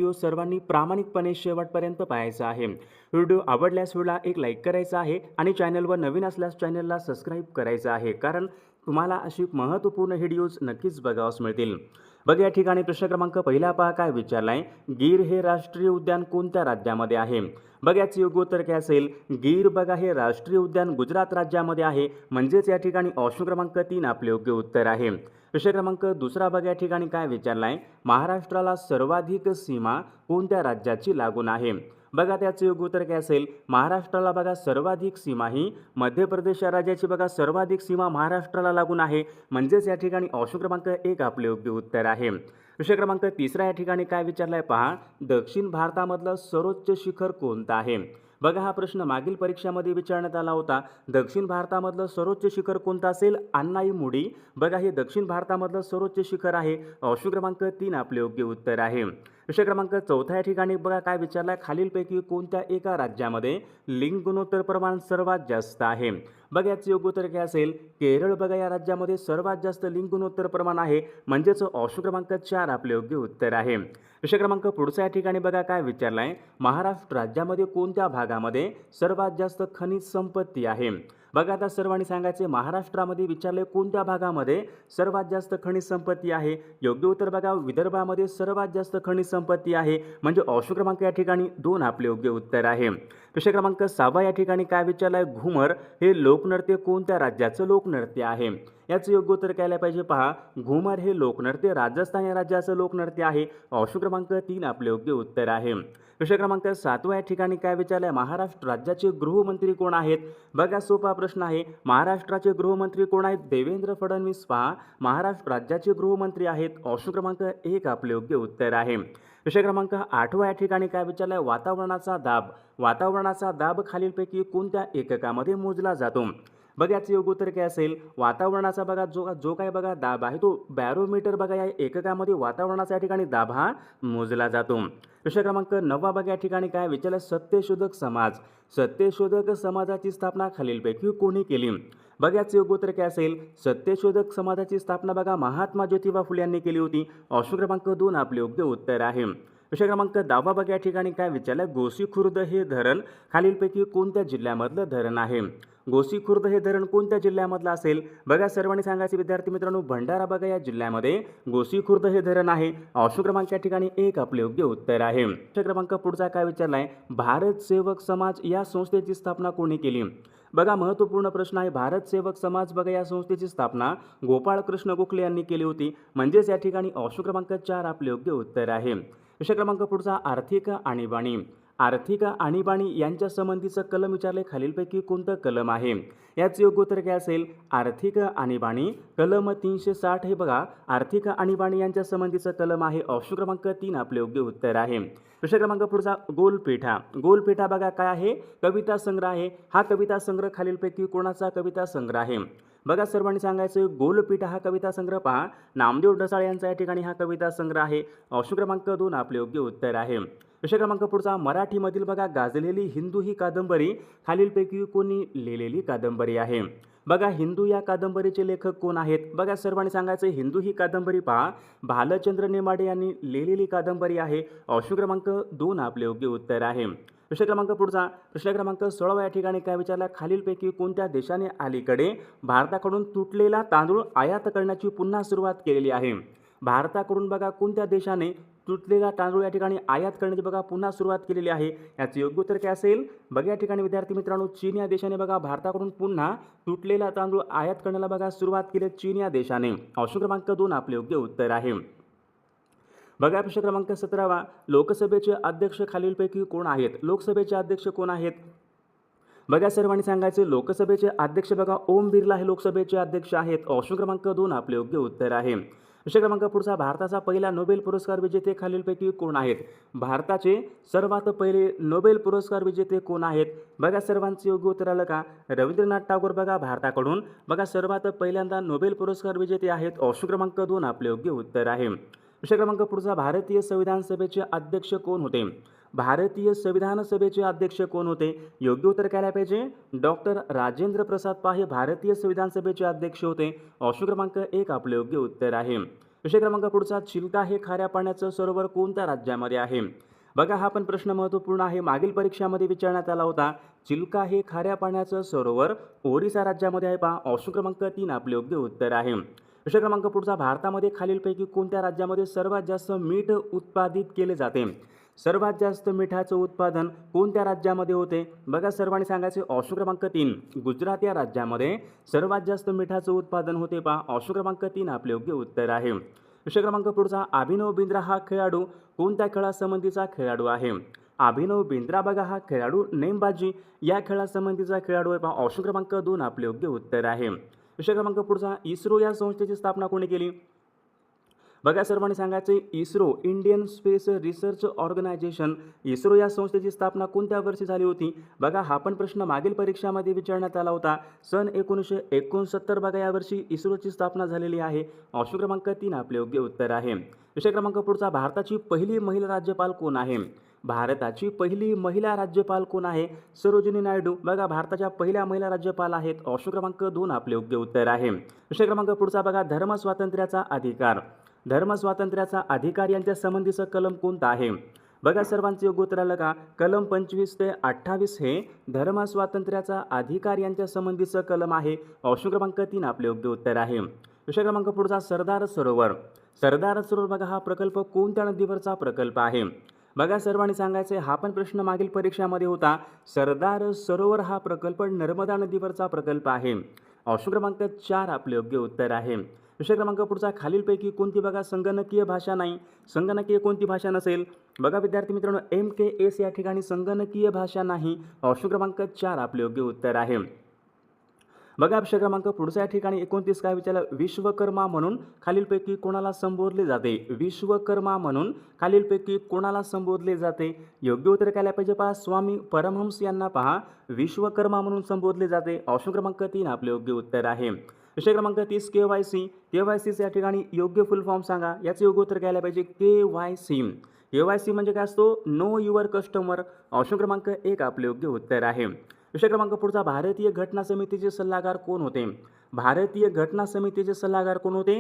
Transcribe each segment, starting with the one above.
Video सर्वांनी प्रामाणिकपणे शेवटपर्यंत पाहायचा आहे। व्हिडिओ आवडल्यास व्हिडिओला एक लाईक करायचा आहे आणि चॅनलवर नवीन असल्यास चॅनलला सबस्क्राईब करायचं आहे, कारण तुम्हाला अशी महत्त्वपूर्ण व्हिडिओज नक्कीच बघावयास मिळतील। बघा या ठिकाणी प्रश्न क्रमांक पहिला पहा काय विचारलाय, गीर हे राष्ट्रीय उद्यान कोणत्या राज्यामध्ये आहे? बघा याचे योग्य उत्तर काय असेल, गीर बघा हे राष्ट्रीय उद्यान गुजरात राज्यामध्ये आहे, म्हणजेच या ठिकाणी ऑप्शन क्रमांक 3 आपले योग्य उत्तर आहे। प्रश्न क्रमांक दुसरा बघा या ठिकाणी काय विचारलाय, महाराष्ट्राला सर्वाधिक सीमा कोणत्या राज्याची लागून आहे? बघा त्याचे योग्य उत्तर काय असेल, महाराष्ट्राला बघा सर्वाधिक सीमा ही मध्य प्रदेश या राज्याची बघा सर्वाधिक सीमा महाराष्ट्राला लागून आहे, म्हणजेच या ठिकाणी ऑप्शन क्रमांक 1 आपले योग्य उत्तर आहे। प्रश्न क्रमांक तिसरा या ठिकाणी काय विचारलाय पहा, दक्षिण भारतामधलं सर्वोच्च शिखर कोणतं आहे? बघा हा प्रश्न मागील परीक्षामध्ये विचारण्यात आला होता। दक्षिण भारतामधलं सर्वोच्च शिखर कोणतं असेल? अन्नाईमुडी बघा हे दक्षिण भारतामधलं सर्वोच्च शिखर आहे, ऑप्शन क्रमांक 3 आपले योग्य उत्तर आहे। प्रश्न क्रमांक चौथा या ठिकाणी बघा काय विचारलाय, खालीलपैकी कोणत्या एका राज्यामध्ये लिंग गुणोत्तर प्रमाण सर्वात जास्त आहे? बघा याचे योग्य उत्तर काय असेल, केरळ बघा या राज्यामध्ये सर्वात जास्त लिंग गुणोत्तर प्रमाण आहे, म्हणजेच ऑप्शन क्रमांक 4 आपले योग्य उत्तर आहे। प्रश्न क्रमांक पुढचा या ठिकाणी बघा काय विचारलाय, महाराष्ट्र राज्यामध्ये कोणत्या भागामध्ये सर्वात जास्त खनिज संपत्ती आहे? बघा आता सर्वांनी सांगायचे महाराष्ट्रामध्ये विचारले कोणत्या भागामध्ये सर्वात जास्त खनिज संपत्ती आहे? योग्य उत्तर बघा विदर्भामध्ये सर्वात जास्त खनिज संपत्ती आहे, म्हणजे ऑप्शन क्रमांक या ठिकाणी 2 आपले योग्य उत्तर आहे। प्रश्न क्रमांक 6 या ठिकाणी काय विचारलाय, घुमर हे लोकनृत्य कोणत्या राज्याचं लोकनृत्य आहे? याचं योग्य उत्तर काय पाहिजे पहा, घुमर हे लोकनृत्य राजस्थान या राज्याचं लोकनृत्य आहे, ऑप्शन क्रमांक 3 आपले योग्य उत्तर आहे। प्रश्न क्रमांक 7 या ठिकाणी काय विचारलाय, महाराष्ट्र राज्याचे गृहमंत्री कोण आहेत? बघा सोपा प्रश्न आहे, महाराष्ट्राचे गृहमंत्री कोण आहेत? देवेंद्र फडणवीस पहा महाराष्ट्र राज्याचे गृहमंत्री आहेत, ऑप्शन क्रमांक 1 आपले योग्य उत्तर आहे। प्रश्न क्रमांक 8 या ठिकाणी काय विचारलाय, वातावरणाचा दाब खालीलपैकी कोणत्या एककामध्ये मोजला जातो? बघा याचे योग्य उत्तर काय असेल, वातावरणाचा बघा जो काय बघा दाब आहे तो बॅरोमीटर बघा या एककामध्ये वातावरणाचा या ठिकाणी दाब हा मोजला जातो। प्रश्न क्रमांक 9 बघा या ठिकाणी काय विचारलं, सत्यशोधक समाजाची स्थापना खालीलपैकी कोणी केली? बघा याचे योग्य उत्तर काय असेल, सत्यशोधक समाजाची स्थापना बघा महात्मा ज्योतिबा फुले यांनी केली होती, ऑप्शन क्रमांक 2 आपले योग्य उत्तर आहे। प्रश्न क्रमांक 10 बघा या ठिकाणी काय विचारलं, गोसीखुर्द हे धरण खालीलपैकी कोणत्या जिल्ह्यामधलं धरण आहे? गोसीखुर्द हे धरण कोणत्या जिल्ह्यामधलं असेल? बघा सर्वांनी सांगायचे विद्यार्थी मित्रांनो, भंडारा बघा या जिल्ह्यामध्ये गोसीखुर्द हे धरण आहे, ऑप्शन क्रमांक या ठिकाणी 1 आपले योग्य उत्तर आहे। प्रश्न क्रमांक पुढचा काय विचारलाय, भारत सेवक समाज या संस्थेची स्थापना कोणी केली? बघा महत्त्वपूर्ण प्रश्न आहे, भारत सेवक समाज बघा या संस्थेची स्थापना गोपाळकृष्ण गोखले यांनी केली होती, म्हणजेच या ठिकाणी ऑप्शन क्रमांक 4 आपले योग्य उत्तर आहे। प्रश्न क्रमांक पुढचा, आर्थिक आणीबाणी यांच्या संबंधीचं कलम विचारले, खालीलपैकी कोणतं कलम आहे? याचे योग्य उत्तर काय असेल, आर्थिक आणीबाणी कलम 360 हे बघा आर्थिक आणीबाणी यांच्या संबंधीचं कलम आहे, ऑप्शन क्रमांक 3 आपले योग्य उत्तर आहे। प्रश्न क्रमांक पुढचा, गोलपेठा बघा काय आहे, कविता संग्रह आहे, हा कविता संग्रह खालीलपैकी कोणाचा कविता संग्रह आहे? बघा सर्वांनी सांगायचं, गोलपेठा हा कविता संग्रह पहा नामदेव ढसाळ यांचा या ठिकाणी हा कविता संग्रह आहे, ऑप्शन क्रमांक 2 आपले योग्य उत्तर आहे। प्रश्न क्रमांक पुढचा, मराठीमधील बघा गाजलेली हिंदू ही कादंबरी खालीलपैकी कोणी लिहिलेली कादंबरी आहे? बघा हिंदू या कादंबरीचे लेखक कोण आहेत? बघा सर्वांनी सांगायचं, हिंदू ही कादंबरी पहा भालचंद्र नेमाडे यांनी लिहिलेली कादंबरी आहे, ऑप्शन क्रमांक 2 आपले योग्य उत्तर आहे। प्रश्न क्रमांक पुढचा, प्रश्न क्रमांक 16 या ठिकाणी काय विचारला, खालीलपैकी कोणत्या देशाने अलीकडे भारताकडून तुटलेला तांदूळ आयात करण्याची पुन्हा सुरुवात केलेली आहे? भारताकडून बघा कोणत्या देशाने तुटलेला तांदूळ या ठिकाणी आयात करण्याची बघा पुन्हा सुरुवात केलेली आहे? याचे योग्य उत्तर काय असेल, बघा या ठिकाणी विद्यार्थी मित्रांनो, चीन या देशाने बघा भारताकडून पुन्हा तुटलेला तांदूळ आयात करण्याला बघा सुरुवात केली चीन या देशाने, ऑप्शन क्रमांक 2 आपले योग्य उत्तर आहे। बघा प्रश्न क्रमांक 17, लोकसभेचे अध्यक्ष खालीलपैकी कोण आहेत? लोकसभेचे अध्यक्ष कोण आहेत? बघा सर्वांनी सांगायचे, लोकसभेचे अध्यक्ष बघा ओम बिर्ला हे लोकसभेचे अध्यक्ष आहेत, ऑप्शन क्रमांक 2 आपले योग्य उत्तर आहे। प्रश्न क्रमांक पुढचा, भारताचा पहिला नोबेल पुरस्कार विजेते खालीलपैकी कोण आहेत? भारताचे सर्वात पहिले नोबेल पुरस्कार विजेते कोण आहेत? बघा सर्वांचे योग्य उत्तर आलं का? रवींद्रनाथ टागोर बघा भारताकडून बघा सर्वात पहिल्यांदा नोबेल पुरस्कार विजेते आहेत, ऑप्शन क्रमांक 2 आपले योग्य उत्तर आहे। प्रश्न क्रमांक पुढचा, भारतीय संविधान सभेचे अध्यक्ष कोण होते? भारतीय संविधान सभेचे अध्यक्ष कोण होते? योग्य उत्तर काय पाहिजे, डॉक्टर राजेंद्र प्रसाद पा हे भारतीय संविधान सभेचे अध्यक्ष होते, ऑप्शन क्रमांक 1 आपले योग्य उत्तर आहे। विषय क्रमांक पुढचा, चिल्का हे खाऱ्या पाण्याचं सरोवर कोणत्या राज्यामध्ये आहे? बघा हा पण प्रश्न महत्त्वपूर्ण आहे, मागील परीक्षामध्ये विचारण्यात आला होता. चिल्का हे खाऱ्या पाण्याचं सरोवर ओरिसा राज्यामध्ये आहे पहा. ऑप्शन क्रमांक 3 आपले योग्य उत्तर आहे. विषय क्रमांक पुढचा, भारतामध्ये खालीलपैकी कोणत्या राज्यामध्ये सर्वात जास्त मीठ उत्पादित केले जाते? सर्वात जास्त मिठाचं उत्पादन कोणत्या राज्यामध्ये होते? बघा सर्वांनी सांगायचे. ऑप्शन क्रमांक 3 गुजरात या राज्यामध्ये सर्वात जास्त मिठाचं उत्पादन होते पहा. ऑप्शन क्रमांक 3 आपले योग्य उत्तर आहे. विषय क्रमांक पुढचा, अभिनव बिंद्रा हा खेळाडू कोणत्या खेळासंबंधीचा खेळाडू आहे? अभिनव बिंद्रा बघा हा खेळाडू नेमबाजी या खेळासंबंधीचा खेळाडू आहे पहा. ऑप्शन क्रमांक 2 आपले योग्य उत्तर आहे. विषय क्रमांक पुढचा, इस्रो या संस्थेची स्थापना कोणी केली? बघा सर्वांनी सांगायचे. ISRO Indian space research organisation, ISRO या संस्थेची स्थापना कोणत्या वर्षी झाली होती? बघा हा पण प्रश्न मागील परीक्षामध्ये विचारण्यात आला होता. सन 1969 बघा यावर्षी इस्रोची स्थापना झालेली आहे. ऑप्शन क्रमांक 3 आपले योग्य उत्तर आहे. विषय क्रमांक पुढचा, भारताची पहिली महिला राज्यपाल कोण आहे? भारताची पहिली महिला राज्यपाल कोण आहे? सरोजिनी नायडू बघा भारताच्या पहिल्या महिला राज्यपाल आहेत. ऑप्शन क्रमांक 2 आपले योग्य उत्तर आहे. विषय क्रमांक पुढचा बघा, धर्मस्वातंत्र्याचा अधिकार, धर्मस्वातंत्र्याचा अधिकार यांच्या संबंधीचं कलम कोणतं आहे? बघा सर्वांचे योग्य उत्तर आलं का? कलम 25 ते 28 हे धर्मस्वातंत्र्याचा अधिकार यांच्या संबंधीचं कलम आहे. ऑप्शन क्रमांक 3 आपले योग्य उत्तर आहे. विषय क्रमांक पुढचा, सरदार सरोवर, सरदार सरोवर बघा हा प्रकल्प कोणत्या नदीवरचा प्रकल्प आहे? बघा सर्वांनी सांगायचे. हा पण प्रश्न मागील परीक्षामध्ये होता. सरदार सरोवर हा प्रकल्प नर्मदा नदीवरचा प्रकल्प आहे. ऑप्शन क्रमांक 4 आपले योग्य उत्तर आहे. विषय क्रमांक पुढचा, खालीलपैकी कोणती बघा संगणकीय भाषा नाही? संगणकीय कोणती भाषा नसेल? बघा विद्यार्थी मित्रांनो, MKS या ठिकाणी संगणकीय भाषा नाही. ऑप्शन क्रमांक 4 आपले योग्य उत्तर आहे. बघा विषय क्रमांक पुढच्या ठिकाणी 29 काय विचारलं? विश्वकर्मा म्हणून खालीलपैकी कोणाला संबोधले जाते? विश्वकर्मा म्हणून खालीलपैकी कोणाला संबोधले जाते? योग्य उत्तर काय पाहिजे पहा, स्वामी परमहंस यांना पहा विश्वकर्मा म्हणून संबोधले जाते. ऑप्शन क्रमांक 3 आपले योग्य उत्तर आहे. विषय क्रमांक 30 KYC, KYC या ठिकाणी योग्य फुल फॉर्म सांगा. याचे योग्य उत्तर घ्यायला पाहिजे. KYC, KYC म्हणजे काय असतो? Know your customer. ऑप्शन क्रमांक 1 आपले योग्य उत्तर आहे. विषय क्रमांक पुढचा, भारतीय घटना समितीचे सल्लागार कोण होते? भारतीय घटना समितीचे सल्लागार कोण होते?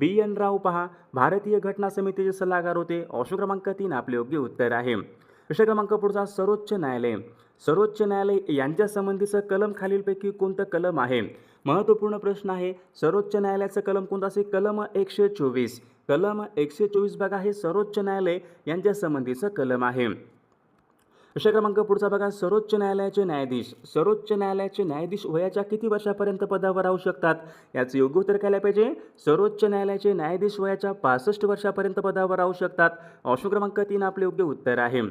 BN राव पहा भारतीय घटना समितीचे सल्लागार होते. ऑप्शन क्रमांक 3 आपले योग्य उत्तर आहे. विषय क्रमांक पुढचा, सर्वोच्च न्यायालय, सर्वोच्च न्यायालय यांच्या संबंधीचं कलम खालीलपैकी कोणतं कलम आहे? महत्त्वपूर्ण प्रश्न आहे. सर्वोच्च न्यायालयाचं कलम कोणतं असेल? कलम 124. कलम 124 बघा हे सर्वोच्च न्यायालय यांच्या संबंधीचं कलम आहे. विषय क्रमांक पुढचा बघा, सर्वोच्च न्यायालयाचे न्यायाधीश, सर्वोच्च न्यायालयाचे न्यायाधीश वयाच्या किती वर्षापर्यंत पदावर राहू शकतात? याचं योग्य उत्तर काय पाहिजे? सर्वोच्च न्यायालयाचे न्यायाधीश वयाच्या 65 वर्षापर्यंत पदावर राहू शकतात. ऑप्शन क्रमांक 3 आपले योग्य उत्तर आहे.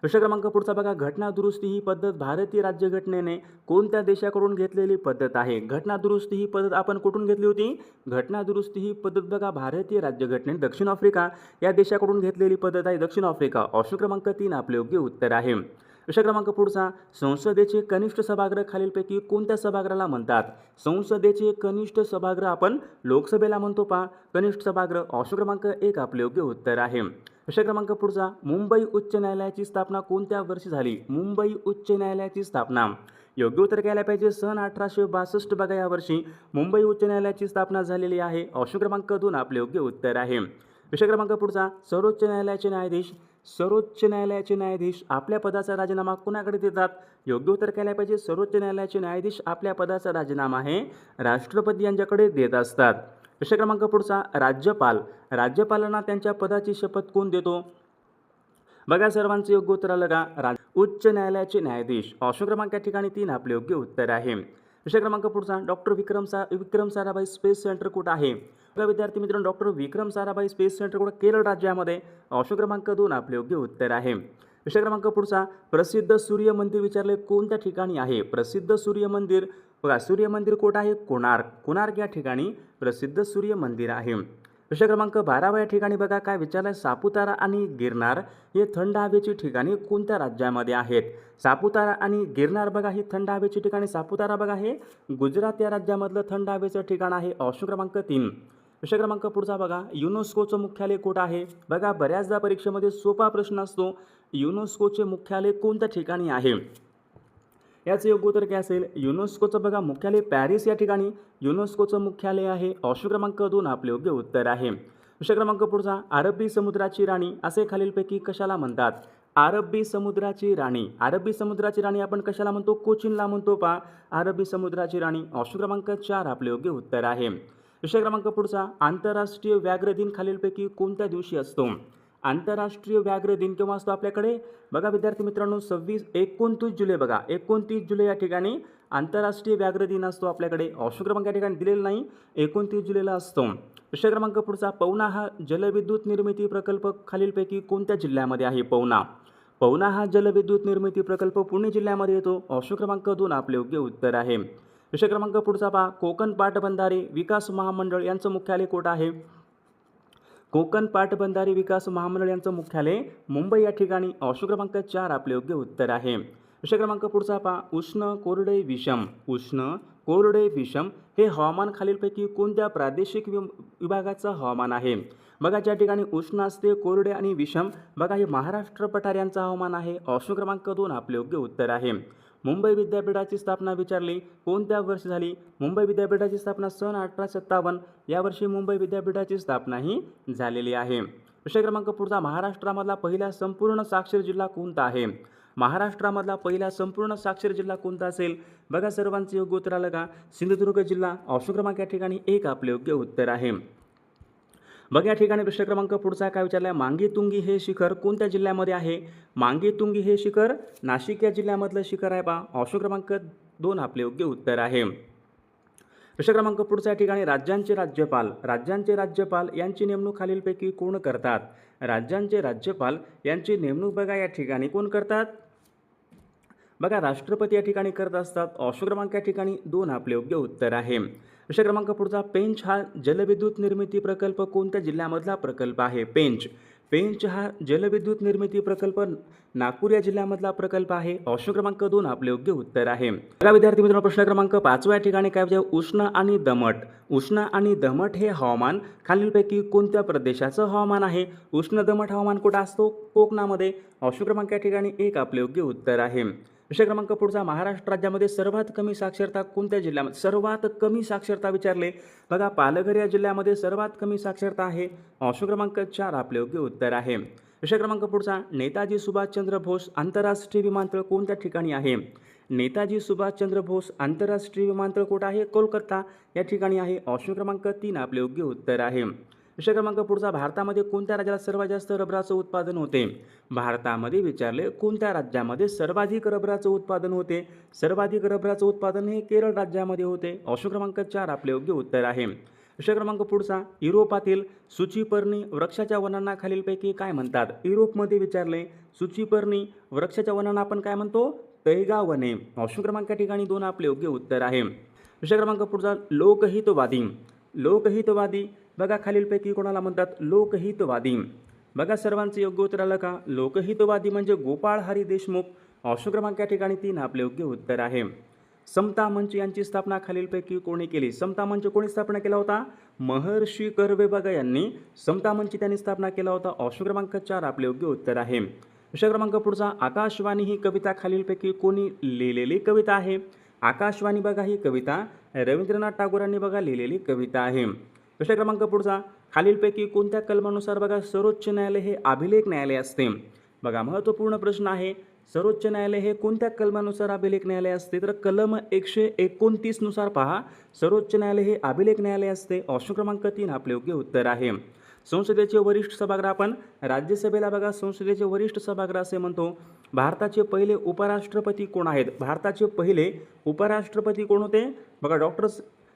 विषय क्रमांक पुढचा बघा, घटना दुरुस्ती ही पद्धत भारतीय राज्यघटनेने कोणत्या देशाकडून घेतलेली पद्धत आहे? घटना दुरुस्ती ही पद्धत आपण कुठून घेतली होती? घटना दुरुस्ती ही पद्धत बघा भारतीय राज्यघटनेने दक्षिण आफ्रिका या देशाकडून घेतलेली पद्धत आहे. दक्षिण आफ्रिका. ऑप्शन क्रमांक 3 आपले योग्य उत्तर आहे. विषय क्रमांक पुढचा, संसदेचे कनिष्ठ सभागृह खालीलपैकी कोणत्या सभागृहाला म्हणतात? संसदेचे कनिष्ठ सभागृह आपण लोकसभेला म्हणतो पहा कनिष्ठ सभागृह. ऑप्शन क्रमांक 1 आपले योग्य उत्तर आहे. विषय क्रमांक पुढचा, मुंबई उच्च न्यायालयाची स्थापना कोणत्या वर्षी झाली? मुंबई उच्च न्यायालयाची स्थापना योग्य उत्तर घ्यायला पाहिजे. सन 1862 बघा या वर्षी मुंबई उच्च न्यायालयाची स्थापना झालेली आहे. ऑप्शन क्रमांक 2 आपले योग्य उत्तर आहे. विषय क्रमांक पुढचा, सर्वोच्च न्यायालयाचे न्यायाधीश, सर्वोच्च न्यायालयाचे न्यायाधीश आपल्या पदाचा राजीनामा कोणाकडे देतात? योग्य उत्तर घ्यायला पाहिजे. सर्वोच्च न्यायालयाचे न्यायाधीश आपल्या पदाचा राजीनामा हे राष्ट्रपती यांच्याकडे देत असतात. विषय क्रमांक पुढचा, राज्यपाल, राज्यपालांना त्यांच्या पदाची शपथ कोण देतो? बघा सर्वांचे योग्य उत्तर आलं का? उच्च न्यायालयाचे न्यायाधीश. ऑप्शन क्रमांक या ठिकाणी 3 आपले योग्य उत्तर आहे. विषय क्रमांक पुढचा, doctor Vikram Sarabhai space centre कुठं आहे? बघा विद्यार्थी मित्रांनो, doctor Vikram Sarabhai space centre कुठं? केरळ राज्यामध्ये. ऑप्शन क्रमांक 2 आपले योग्य उत्तर आहे. विषय क्रमांक पुढचा, प्रसिद्ध सूर्य मंदिर विचारले कोणत्या ठिकाणी आहे? प्रसिद्ध सूर्य मंदिर बघा सूर्य मंदिर कुठं आहे? कोणार्क. कोणार्क या ठिकाणी प्रसिद्ध सूर्य मंदिर आहे. विषय क्रमांक 12 या ठिकाणी बघा काय विचारलं, सापुतारा आणि गिरनार हे थंड हवेची ठिकाणी कोणत्या राज्यामध्ये आहेत? सापुतारा आणि गिरनार बघा ही थंड हवेची ठिकाणी. सापुतारा बघा हे गुजरात या राज्यामधलं थंड हवेचं ठिकाण आहे. ऑप्शन क्रमांक 3. विषय क्रमांक पुढचा बघा, युनेस्कोचं मुख्यालय कुठं आहे? बघा बऱ्याचदा परीक्षेमध्ये सोपा प्रश्न असतो, युनेस्कोचे मुख्यालय कोणत्या ठिकाणी आहे? याचं योग्य उत्तर काय असेल? युनेस्कोचं बघा मुख्यालय पॅरिस या ठिकाणी युनेस्कोचं मुख्यालय आहे. ऑप्शन क्रमांक 2 आपले योग्य उत्तर आहे. प्रश्न क्रमांक पुढचा, अरबी समुद्राची राणी असे खालीलपैकी कशाला म्हणतात? अरबी समुद्राची राणी, अरबी समुद्राची राणी आपण कशाला म्हणतो? कोचीनला म्हणतो पहा, अरबी समुद्राची राणी. ऑप्शन क्रमांक 4 आपले योग्य उत्तर आहे. विषय क्रमांक पुढचा, आंतरराष्ट्रीय व्याघ्र दिन खालीलपैकी कोणत्या दिवशी असतो? आंतरराष्ट्रीय व्याघ्र दिन केव्हा असतो आपल्याकडे? बघा विद्यार्थी मित्रांनो, 29 जुलै, बघा 29 जुलै या ठिकाणी आंतरराष्ट्रीय व्याघ्र दिन असतो आपल्याकडे. ऑप्शन क्रमांक या ठिकाणी दिलेला नाही, 29 जुलैला असतो. विषय क्रमांक पुढचा, पवना हा जलविद्युत निर्मिती प्रकल्प खालीलपैकी कोणत्या जिल्ह्यामध्ये आहे? पवना, पवना हा जलविद्युत निर्मिती प्रकल्प पुणे जिल्ह्यामध्ये येतो. ऑप्शन क्रमांक 2 आपले योग्य उत्तर आहे. विषय क्रमांक पुढचा पहा, कोकण पाटबंधारे विकास महामंडळ यांचं मुख्यालय कुठं आहे? कोकण पाटबंधारे विकास महामंडळ यांचं मुख्यालय मुंबई या ठिकाणी. ऑप्शन क्रमांक 4 आपले योग्य उत्तर आहे. विषय क्रमांक पुढचा पहा, उष्ण कोरडे विषम, उष्ण कोरडे विषम हे हवामान खालीलपैकी कोणत्या प्रादेशिक विभागाचं हवामान आहे? बघा ज्या ठिकाणी उष्ण असते, कोरडे आणि विषम, बघा हे महाराष्ट्र पठारांचं हवामान आहे. ऑप्शन क्रमांक 2 आपले योग्य उत्तर आहे. मुंबई विद्यापीठाची स्थापना विचारली कोणत्या वर्षी झाली? मुंबई विद्यापीठाची स्थापना सन 1857 यावर्षी मुंबई विद्यापीठाची स्थापना ही झालेली आहे. विषय क्रमांक पुढचा, महाराष्ट्रामधला पहिला संपूर्ण साक्षर जिल्हा कोणता आहे? महाराष्ट्रामधला पहिला संपूर्ण साक्षर जिल्हा कोणता असेल? बघा सर्वांचं योग्य उत्तर आलं का? सिंधुदुर्ग जिल्हा. ऑप्शन क्रमांक या ठिकाणी 1 आपले योग्य उत्तर आहे. बघा या ठिकाणी प्रश्न क्रमांक पुढचा काय विचारला आहे? मांगीतुंगी हे शिखर कोणत्या जिल्ह्यामध्ये आहे? मांगीतुंगी हे शिखर नाशिक या जिल्ह्यामधलं शिखर आहे पहा. ऑप्शन क्रमांक 2 आपले योग्य उत्तर आहे. प्रश्न क्रमांक पुढचा या ठिकाणी, राज्यांचे राज्यपाल, राज्यांचे राज्यपाल यांची नेमणूक खालीलपैकी कोण करतात? राज्यांचे राज्यपाल यांची नेमणूक बघा या ठिकाणी कोण करतात? बघा राष्ट्रपती या ठिकाणी करत असतात. ऑप्शन क्रमांक या ठिकाणी 2 आपले योग्य उत्तर आहे. विषय क्रमांक पुढचा, पेंच हा जलविद्युत निर्मिती प्रकल्प कोणत्या जिल्ह्यामधला प्रकल्प आहे? पेंच, पेंच हा जलविद्युत निर्मिती प्रकल्प नागपूर या जिल्ह्यामधला प्रकल्प आहे. ऑप्शन क्रमांक 2 आपले योग्य उत्तर आहे. बघा विद्यार्थी मित्रांनो, प्रश्न क्रमांक 5 या ठिकाणी काय विचार, उष्ण आणि दमट, उष्ण आणि दमट हे हवामान खालीलपैकी कोणत्या प्रदेशाचं हवामान आहे? उष्ण दमट हवामान कुठं असतो? कोकणामध्ये. ऑप्शन क्रमांक या ठिकाणी 1 आपले योग्य उत्तर आहे. विषय क्रमांक पुढचा, महाराष्ट्र राज्यामध्ये सर्वात कमी साक्षरता कोणत्या जिल्ह्यामध्ये? सर्वात कमी साक्षरता विचारले, बघा पालघर या जिल्ह्यामध्ये सर्वात कमी साक्षरता आहे. ऑप्शन क्रमांक 4 आपले योग्य उत्तर आहे. विषय क्रमांक पुढचा, नेताजी सुभाषचंद्र बोस आंतरराष्ट्रीय विमानतळ कोणत्या ठिकाणी आहे? नेताजी सुभाषचंद्र बोस आंतरराष्ट्रीय विमानतळ कुठं आहे? कोलकाता या ठिकाणी आहे. ऑप्शन क्रमांक 3 आपले योग्य उत्तर आहे. विषय क्रमांक पुढचा, भारतामध्ये कोणत्या राज्याला सर्वात जास्त रबराचं उत्पादन होते? भारतामध्ये विचारले कोणत्या राज्यामध्ये सर्वाधिक रबराचं उत्पादन होते? सर्वाधिक रबराचं उत्पादन हे केरळ राज्यामध्ये होते. ऑप्शन क्रमांक 4 आपले योग्य उत्तर आहे. विषय क्रमांक पुढचा, युरोपातील सूचीपर्णी वृक्षाच्या वनांना खालीलपैकी काय म्हणतात? युरोपमध्ये विचारले सूचीपर्णी वृक्षाच्या वनांना आपण काय म्हणतो? तैगा वने. ऑप्शन क्रमांक या ठिकाणी 2 आपले योग्य उत्तर आहे. विषय क्रमांक पुढचा, लोकहितवादी, लोकहितवादी बघा खालीलपैकी कोणाला म्हणतात? लोकहितवादी. बघा सर्वांचं योग्य उत्तर आलं का? लोकहितवादी म्हणजे गोपाळ हरी देशमुख. ऑप्शन क्रमांक या ठिकाणी 3 आपले योग्य उत्तर आहे. समता मंच यांची स्थापना खालीलपैकी कोणी केली? समता मंच कोणी स्थापना केला होता? महर्षी कर्वे बघा यांनी समता मंच त्यांनी स्थापना केला होता. ऑप्शन क्रमांक 4 आपले योग्य उत्तर आहे. विषय क्रमांक पुढचा, आकाशवाणी ही कविता खालीलपैकी कोणी लिहिलेली कविता आहे? आकाशवाणी बघा ही कविता रवींद्रनाथ टागोरांनी बघा लिहिलेली कविता आहे. विषय क्रमांक पुढचा, खालीलपैकी कोणत्या कलमानुसार बघा सर्वोच्च न्यायालय हे अभिलेख न्यायालय असते? बघा महत्त्वपूर्ण प्रश्न आहे. सर्वोच्च न्यायालय हे कोणत्या कलमानुसार अभिलेख न्यायालय असते? तर कलम 129 नुसार पहा सर्वोच्च न्यायालय हे अभिलेख न्यायालय असते. ऑप्शन क्रमांक 3 आपले योग्य उत्तर आहे. संसदेचे वरिष्ठ सभागृह आपण राज्यसभेला बघा संसदेचे वरिष्ठ सभागृह असे म्हणतो. भारताचे पहिले उपराष्ट्रपती कोण आहेत? भारताचे पहिले उपराष्ट्रपती कोण होते? बघा डॉक्टर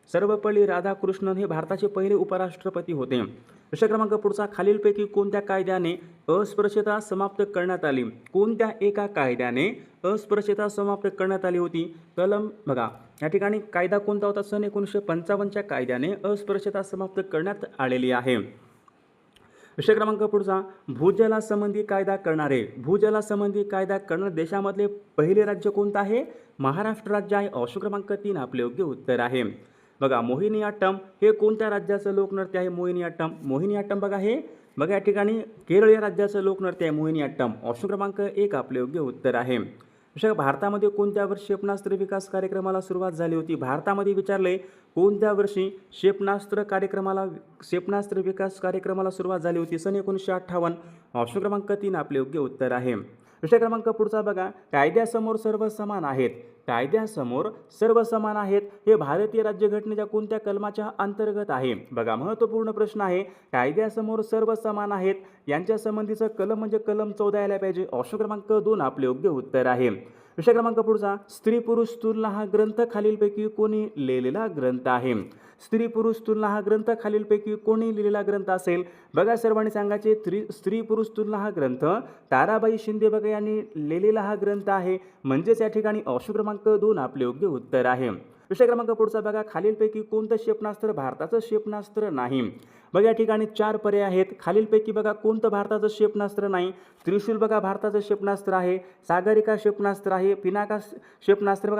सर्वपल्ली राधाकृष्णन हे भारताचे पहिले उपराष्ट्रपती होते. विषय क्रमांक पुढचा, खालीलपैकी कोणत्या कायद्याने अस्पृश्यता समाप्त करण्यात आली? कोणत्या एका कायद्याने अस्पृश्यता समाप्त करण्यात आली होती? कलम बघा या ठिकाणी कायदा कोणता होता? सन 1955च्या कायद्याने अस्पृश्यता समाप्त करण्यात आलेली आहे. विषय क्रमांक पुढचा, भूजलासंबंधी कायदा करणारे, भूजलासंबंधी कायदा करणारे देशामधले पहिले राज्य कोणतं आहे? महाराष्ट्र राज्य आहे. ऑप्शन क्रमांक 3 आपले योग्य उत्तर आहे. बघा मोहिनीअट्टम हे कोणत्या राज्याचं लोकनृत्य आहे? मोहिनीअट्टम, मोहिनीअट्टम बघा हे बघा या ठिकाणी केरळ या राज्याचं लोकनृत्य आहे मोहिनीअट्टम. ऑप्शन क्रमांक 1 आपले योग्य उत्तर आहे. भारतामध्ये कोणत्या वर्षी क्षेपणास्त्र विकास कार्यक्रमाला सुरुवात झाली होती? भारतामध्ये विचारले कोणत्या वर्षी क्षेपणास्त्र विकास कार्यक्रमाला सुरुवात झाली होती? सन 1958. ऑप्शन क्रमांक 3 आपले योग्य उत्तर आहे. विषय क्रमांक पुढचा बघा, कायद्यासमोर सर्व समान आहेत. कायद्यासमोर सर्व समान आहेत हे भारतीय राज्यघटनेच्या कोणत्या कलमाच्या अंतर्गत आहे? बघा, महत्त्वपूर्ण प्रश्न आहे. कायद्यासमोर सर्व समान आहेत यांच्या संबंधीचं कलम म्हणजे कलम 14 यायला पाहिजे. ऑप्शन क्रमांक 2 आपले योग्य उत्तर आहे. विषय क्रमांक पुढचा, स्त्री पुरुष तुलना हा ग्रंथ खालीलपैकी कोणी लिहिलेला ग्रंथ आहे? स्त्री पुरुष तुलना हा ग्रंथ खालीलपैकी कोणी लिहिलेला ग्रंथ असेल? बघा, सर्वांनी सांगायचे स्त्री पुरुष तुलना हा ग्रंथ ताराबाई शिंदे बघा यांनी लिहिलेला हा ग्रंथ आहे. म्हणजेच या ठिकाणी ऑप्शन क्रमांक 2 आपले योग्य उत्तर आहे. विषय क्रमांक पुढचा बघा, खालीलपैकी कोणतं क्षेपणास्त्र भारताचं क्षेपणास्त्र नाही? बघा, या ठिकाणी 4 पर्याय आहेत. खालीलपैकी बघा कोणतं भारताचं क्षेपणास्त्र नाही? त्रिशूल बघा भारताचं क्षेपणास्त्र आहे. सागरिका क्षेपणास्त्र आहे. पिनाका क्षेपणास्त्र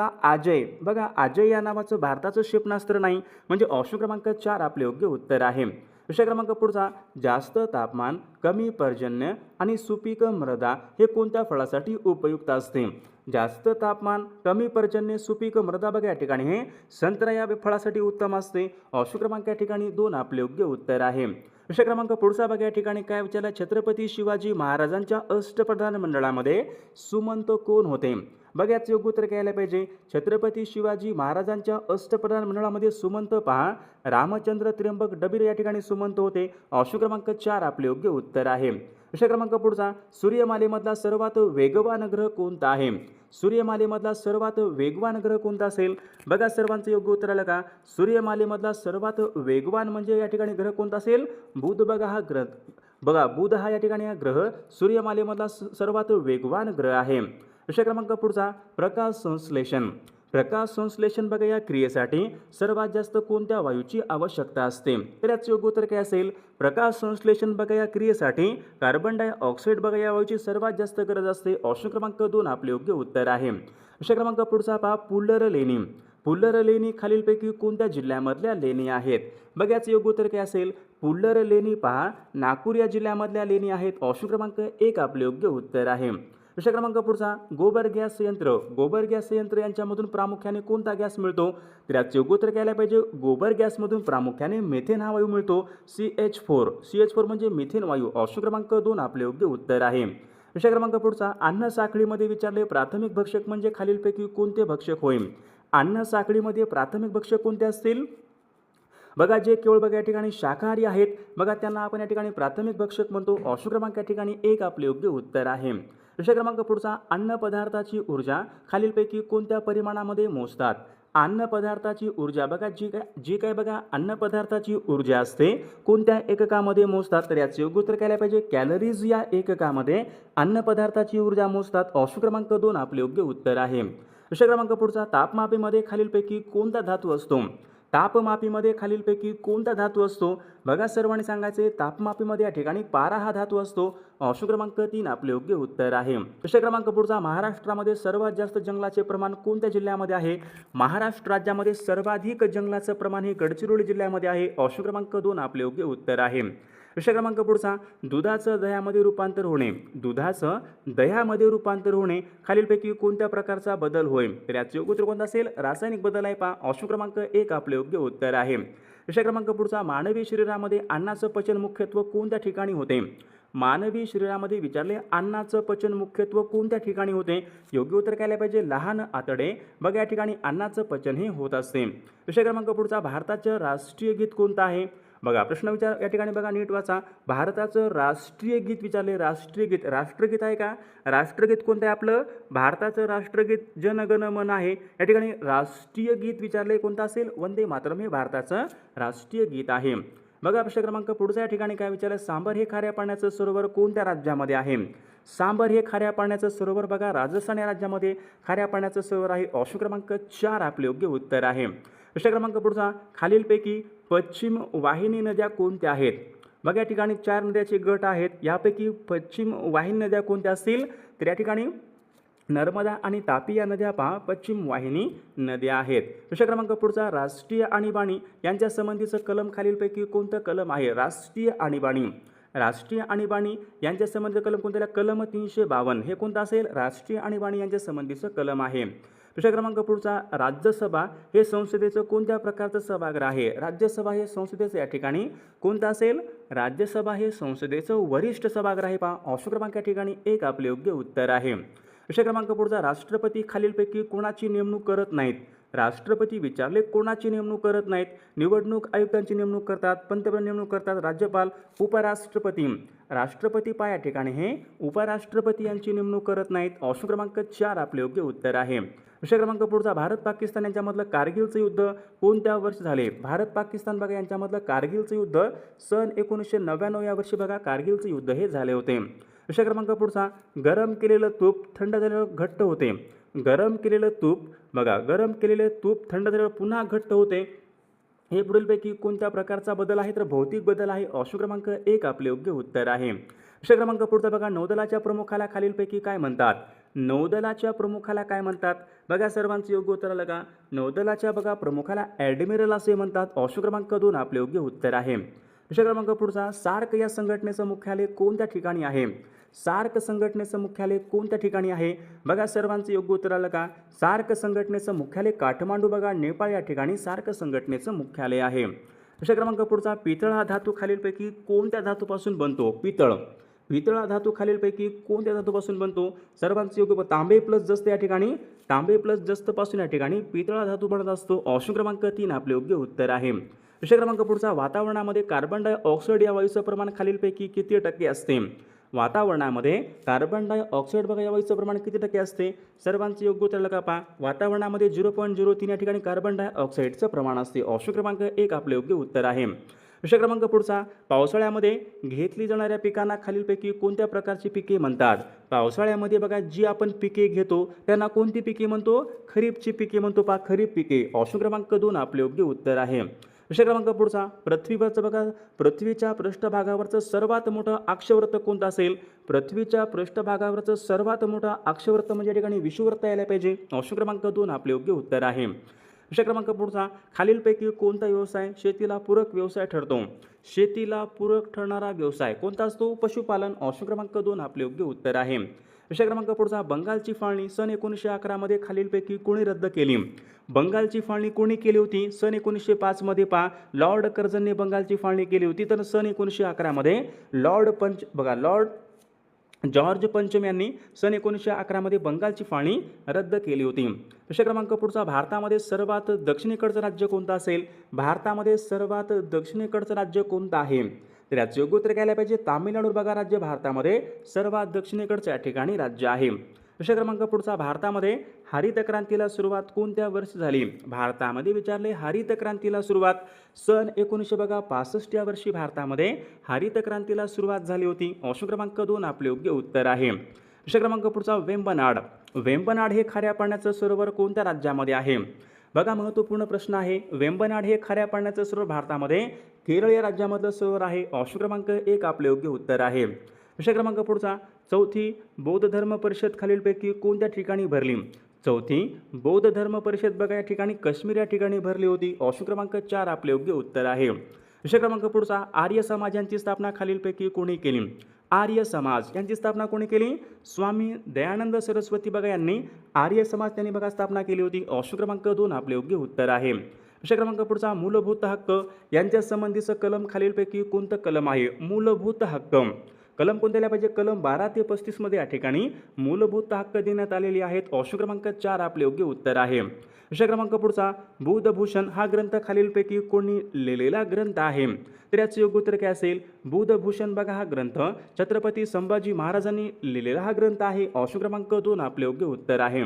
बघा अजय या नावाचं भारताचं क्षेपणास्त्र नाही. म्हणजे ऑप्शन क्रमांक 4 आपले योग्य उत्तर आहे. विषय क्रमांक पुढचा, जास्त तापमान, कमी पर्जन्य आणि सुपीक मृदा हे कोणत्या फळासाठी उपयुक्त असते? जास्त तापमान, कमी पर्जन्य, सुपीक मृदा बघा या ठिकाणी हे संत्रा या फळासाठी उत्तम असते. ऑप्शन क्रमांक या ठिकाणी 2 आपले योग्य उत्तर आहे. विषय क्रमांक पुढचा बघा, या ठिकाणी काय विचारलं? छत्रपती शिवाजी महाराजांच्या अष्टप्रधान मंडळामध्ये सुमंत कोण होते? बघा, याचं योग्य उत्तर घ्यायला पाहिजे. छत्रपती शिवाजी महाराजांच्या अष्टप्रधान मंडळामध्ये सुमंत पहा, रामचंद्र त्र्यंबक डबीर या ठिकाणी सुमंत होते. ऑप्शन क्रमांक 4 आपले योग्य उत्तर आहे. विषय क्रमांक पुढचा, सूर्यमालेमधला सर्वात वेगवान ग्रह कोणता आहे? सूर्यमालेमधला सर्वात वेगवान ग्रह कोणता असेल? बघा, सर्वांचं योग्य उत्तर आलं का? सूर्यमालेमधला सर्वात वेगवान म्हणजे या ठिकाणी ग्रह कोणता असेल? बुध बघा हा ग्रह. बघा, बुध हा या ठिकाणी हा ग्रह सूर्यमालेमधला सर्वात वेगवान ग्रह आहे. विषय क्रमांक पुढचा, प्रकाश संश्लेषण. प्रकाश संश्लेषण बघा या क्रियेसाठी सर्वात जास्त कोणत्या वायूची आवश्यकता असते? तर याचं योग्य उत्तर काय असेल? प्रकाश संश्लेषण बघा या क्रियेसाठी कार्बन डायऑक्साईड बघा या वायूची सर्वात जास्त गरज असते. ऑप्शन क्रमांक 2 आपले योग्य उत्तर आहे. विषय क्रमांक पुढचा पहा, पुल्लर लेणी. पुल्लर लेणी खालीलपैकी कोणत्या जिल्ह्यामधल्या लेणी आहेत? बघा, याचं योग्य उत्तर काय असेल? पुल्लर लेणी पहा नागपूर या जिल्ह्यामधल्या लेणी आहेत. ऑप्शन क्रमांक 1 आपले योग्य उत्तर आहे. विषय क्रमांक पुढचा, गोबर गॅस संयंत्र. गोबर गॅस संयंत्र यांच्यामधून प्रामुख्याने कोणता गॅस मिळतो? तर याचे योग्य उत्तर घ्यायला पाहिजे. गोबर गॅसमधून प्रामुख्याने मिथेन हा वायू मिळतो. CH4 म्हणजे मिथेन वायू. ऑप्शन क्रमांक 2 आपले योग्य उत्तर आहे. विषय क्रमांक पुढचा, अन्न साखळीमध्ये विचारले प्राथमिक भक्षक म्हणजे खालीलपैकी कोणते भक्षक होईल? अन्न साखळीमध्ये प्राथमिक भक्षक कोणते असतील? बघा, जे केवळ बघा या ठिकाणी शाकाहारी आहेत बघा त्यांना आपण या ठिकाणी प्राथमिक भक्षक म्हणतो. ऑप्शन क्रमांक या ठिकाणी 1 आपले योग्य उत्तर आहे. विषय क्रमांक पुढचा, अन्न पदार्थाची ऊर्जा खालीलपैकी कोणत्या परिमाणामध्ये मोजतात? अन्न पदार्थाची ऊर्जा बघा जी काय बघा अन्न पदार्थाची ऊर्जा असते कोणत्या एककामध्ये मोजतात? तर याचे योग्य उत्तर काय पाहिजे? कॅलरीज या एककामध्ये अन्न पदार्थाची ऊर्जा मोजतात. ऑप्शन क्रमांक 2 आपले योग्य उत्तर आहे. विषय क्रमांक पुढचा, तापमापीमध्ये खालीलपैकी कोणता धातू असतो? तापमापीमध्ये खालीलपैकी कोणता धातू असतो? बघा, सर्वांनी सांगायचे तापमापीमध्ये या ठिकाणी पारा हा धातू असतो. ऑप्शन क्रमांक 3 आपले योग्य उत्तर आहे. विषय क्रमांक पुढचा, महाराष्ट्रामध्ये सर्वात जास्त जंगलाचे प्रमाण कोणत्या जिल्ह्यामध्ये आहे? महाराष्ट्र राज्यामध्ये सर्वाधिक जंगलाचं प्रमाण हे गडचिरोली जिल्ह्यामध्ये आहे. ऑप्शन क्रमांक 2 आपले योग्य उत्तर आहे. विषय क्रमांक पुढचा, दुधाचं दह्यामध्ये रूपांतर होणे. दुधाचं दह्यामध्ये रूपांतर होणे खालीलपैकी कोणत्या प्रकारचा बदल होईल? तर याचे योग्य उत्तर कोणता असेल? रासायनिक बदल आहे पहा. ऑप्शन क्रमांक 1 आपले योग्य उत्तर आहे. विषय क्रमांक पुढचा, मानवी शरीरामध्ये अन्नाचं पचन मुख्यत्व कोणत्या ठिकाणी होते? मानवी शरीरामध्ये विचारले अन्नाचं पचन मुख्यत्व कोणत्या ठिकाणी होते? योग्य उत्तर काय पाहिजे? लहान आतडे बघा या ठिकाणी अन्नाचं पचन हे होत असते. विषय क्रमांक पुढचा, भारताचं राष्ट्रीय गीत कोणतं आहे? बघा, प्रश्न विचार या ठिकाणी बघा नीट वाचा. भारताचं राष्ट्रीय गीत विचारले. राष्ट्रगीत आहे का? राष्ट्रगीत कोणतं आहे आपलं? भारताचं राष्ट्रगीत जनगण मन आहे. या ठिकाणी राष्ट्रीय गीत विचारले कोणतं असेल? वंदे मातरम हे भारताचं राष्ट्रीय गीत आहे. बघा, प्रश्न क्रमांक पुढचा या ठिकाणी काय विचारलं? सांबर हे खाऱ्या पाण्याचं सरोवर कोणत्या राज्यामध्ये आहे? सांबर हे खाऱ्या पाण्याचं सरोवर बघा राजस्थान या राज्यामध्ये खाऱ्या पाण्याचं सरोवर आहे. ऑप्शन क्रमांक 4 आपले योग्य उत्तर आहे. विषय क्रमांक पुढचा, खालीलपैकी पश्चिम वाहिनी नद्या कोणत्या आहेत? बघा, या ठिकाणी 4 नद्याचे गट आहेत. यापैकी पश्चिम वाहिनी नद्या कोणत्या असतील? तर या ठिकाणी नर्मदा आणि तापी या नद्या पहा पश्चिम वाहिनी नद्या आहेत. विषय क्रमांक पुढचा, राष्ट्रीय आणीबाणी यांच्या संबंधीचं कलम खालीलपैकी कोणतं कलम आहे? राष्ट्रीय आणीबाणी. राष्ट्रीय आणीबाणी यांच्या संबंधित कलम कोणत्या? कलम 352 हे कोणतं असेल? राष्ट्रीय आणीबाणी यांच्या संबंधीचं कलम आहे. प्रश्न क्रमांक पुढचा, राज्यसभा हे संसदेचं कोणत्या प्रकारचं सभागृह आहे? राज्यसभा हे संसदेचं या ठिकाणी कोणतं असेल? राज्यसभा हे संसदेचं वरिष्ठ सभागृह आहे. पहा ऑप्शन क्रमांक या ठिकाणी 1 आपले योग्य उत्तर आहे. प्रश्न क्रमांक पुढचा, राष्ट्रपती खालीलपैकी कोणाची नेमणूक करत नाहीत? राष्ट्रपती विचारले कोणाची नेमणूक करत नाहीत? निवडणूक आयुक्तांची नेमणूक करतात, पंतप्रधान नेमणूक करतात, राज्यपाल, उपराष्ट्रपती. राष्ट्रपती या ठिकाणी हे उपराष्ट्रपती यांची नेमणूक करत नाहीत. ऑप्शन क्रमांक 4 आपले योग्य उत्तर आहे. प्रश्न क्रमांक पुढचा, भारत पाकिस्तान यांच्यामधलं कारगिलचं युद्ध कोणत्या वर्षी झाले? भारत पाकिस्तान बघा यांच्यामधलं कारगिलचं युद्ध सन 1999 या वर्षी बघा कारगिलचं युद्ध हे झाले होते. प्रश्न क्रमांक पुढचा, गरम केलेलं तूप थंड झाल्यावर घट्ट होते. गरम केलेलं तूप बघा, गरम केलेले तूप थंड झाल्यावर पुन्हा घट्ट होते. हे पुढीलपैकी कोणत्या प्रकारचा बदल आहे? तर भौतिक बदल आहे. ऑप्शन क्रमांक 1 आपले योग्य उत्तर आहे. प्रश्न क्रमांक पुढचा बघा, नौदलाच्या प्रमुखाला खालीलपैकी काय म्हणतात? नौदलाच्या प्रमुखाला काय म्हणतात? बघा सर्वांचं योग्य उत्तर आलं का? नौदलाच्या बघा प्रमुखाला ॲडमिरल असे म्हणतात. ऑप्शन क्रमांक 2 आपले योग्य उत्तर आहे. प्रश्न क्रमांक पुढचा, सार्क या संघटनेचं मुख्यालय कोणत्या ठिकाणी आहे? सार्क संघटनेचं मुख्यालय कोणत्या ठिकाणी आहे? बघा सर्वांचं योग्य उत्तर आलं का? सार्क संघटनेचं मुख्यालय काठमांडू बघा नेपाळ या ठिकाणी सार्क संघटनेचं मुख्यालय आहे. प्रश्न क्रमांक पुढचा, पितळ हा धातू खालीलपैकी कोणत्या धातूपासून बनतो? पितळ. पितळ हा धातू खालीलपैकी कोणत्या धातूपासून बनतो? सर्वांचं योग्य, तांबे प्लस जस्त या ठिकाणी, तांबे प्लस जस्त पासून या ठिकाणी पितळ हा धातू बनत असतो. ऑप्शन क्रमांक 3 आपले योग्य उत्तर आहे. प्रश्न क्रमांक पुढचा, वातावरणामध्ये कार्बन डायऑक्साईड या वायूचं प्रमाण खालीलपैकी किती टक्के असते? वातावरणामध्ये कार्बन डायऑक्साईड बघा या वायूचं प्रमाण किती टक्के असते? सर्वांचं योग्य उत्तर का पहा, वातावरणामध्ये 0.03 या ठिकाणी कार्बन डायऑक्साईडचं प्रमाण असते. ऑप्शन क्रमांक 1 आपले योग्य उत्तर आहे. प्रश्न क्रमांक पुढचा, पावसाळ्यामध्ये घेतली जाणाऱ्या पिकांना खालीलपैकी कोणत्या प्रकारची पिके म्हणतात? पावसाळ्यामध्ये बघा जी आपण पिके घेतो त्यांना कोणती पिके म्हणतो? खरीपची पिके म्हणतो. पहा खरीप पिके. ऑप्शन क्रमांक 2 आपले योग्य उत्तर आहे. प्रश्न क्रमांक पुढचा, पृथ्वीवरचं बघा पृथ्वीच्या पृष्ठभागावरचं सर्वात मोठं अक्षवृत्त कोणतं असेल? पृथ्वीच्या पृष्ठभागावरचं सर्वात मोठं अक्षवृत्त म्हणजे या ठिकाणी विषुवृत्त यायला पाहिजे. ऑप्शन क्रमांक 2 आपले योग्य उत्तर आहे. प्रश्न क्रमांक पुढचा, खालीलपैकी कोणता व्यवसाय शेतीला पूरक व्यवसाय ठरतो? शेतीला पूरक ठरणारा व्यवसाय कोणता असतो? पशुपालन. ऑप्शन क्रमांक 2 आपले योग्य उत्तर आहे. प्रश्न क्रमांक पुढचा, बंगालची फाळणी सन 1911 मध्ये खालीलपैकी कोणी रद्द केली? बंगालची फाळणी कोणी केली होती? सन 1905 मध्ये पहा लॉर्ड कर्झनने बंगालची फाळणी केली होती. तर सन 1911 मध्ये लॉर्ड जॉर्ज पंचम यांनी सन 1911 मध्ये बंगालची फाळणी रद्द केली होती. प्रश्न क्रमांक पुढचा, भारतामध्ये सर्वात दक्षिणेकडचं राज्य कोणतं असेल? भारतामध्ये सर्वात दक्षिणेकडचं राज्य कोणतं आहे? तर याचं योग्य उत्तर घ्यायला पाहिजे तामिळनाडू बघा राज्य भारतामध्ये सर्वात दक्षिणेकडच्या ठिकाणी राज्य आहे. प्रश्न क्रमांक पुढचा, भारतामध्ये हरित क्रांतीला सुरुवात कोणत्या वर्षी झाली? भारतामध्ये विचारले हरित क्रांतीला सुरुवात सन 1965 या वर्षी भारतामध्ये हरित क्रांतीला सुरुवात झाली होती. ऑप्शन क्रमांक 2 आपले योग्य उत्तर आहे. प्रश्न क्रमांक पुढचा, वेम्बनाड. वेम्बनाड हे खाऱ्या पाण्याचं सरोवर कोणत्या राज्यामध्ये आहे? बघा महत्त्वपूर्ण प्रश्न आहे. वेम्बनाड हे खाऱ्या पाण्याचं सरोवर भारतामध्ये केरळ या राज्यामधलं सरोवर आहे. ऑप्शन क्रमांक 1 आपले योग्य उत्तर आहे. प्रश्न क्रमांक पुढचा, चौथी बौद्ध धर्म परिषद खालीलपैकी कोणत्या ठिकाणी भरली? चौथी बौद्ध धर्म परिषद बघा या ठिकाणी काश्मीर या ठिकाणी भरली होती. ऑप्शन क्रमांक 4 आपले योग्य उत्तर आहे. प्रश्न क्रमांक पुढचा, आर्य समाज यांची स्थापना खालीलपैकी कोणी केली? आर्य समाज यांची स्थापना कोणी केली? स्वामी दयानंद सरस्वती बघा यांनी आर्य समाज त्यांनी बघा स्थापना केली होती. ऑप्शन क्रमांक 2 आपले योग्य उत्तर आहे. प्रश्न क्रमांक पुढचा, मूलभूत हक्क यांच्या संबंधीचं कलम खालीलपैकी कोणतं कलम आहे? मूलभूत हक्क कलम कोणत्याला पाहिजे? कलम 12 ते 35 मध्ये या ठिकाणी मूलभूत हक्क देण्यात आलेले आहेत. ऑप्शन क्रमांक 4 आपले योग्य उत्तर आहे. प्रश्न क्रमांक पुढचा, बुद्धभूषण हा ग्रंथ खालीलपैकी कोणी लिहिलेला ग्रंथ आहे? तर याचं योग्य उत्तर काय असेल? बुद्धभूषण बघा हा ग्रंथ छत्रपती संभाजी महाराजांनी लिहिलेला हा ग्रंथ आहे. ऑप्शन क्रमांक 2 आपले योग्य उत्तर आहे.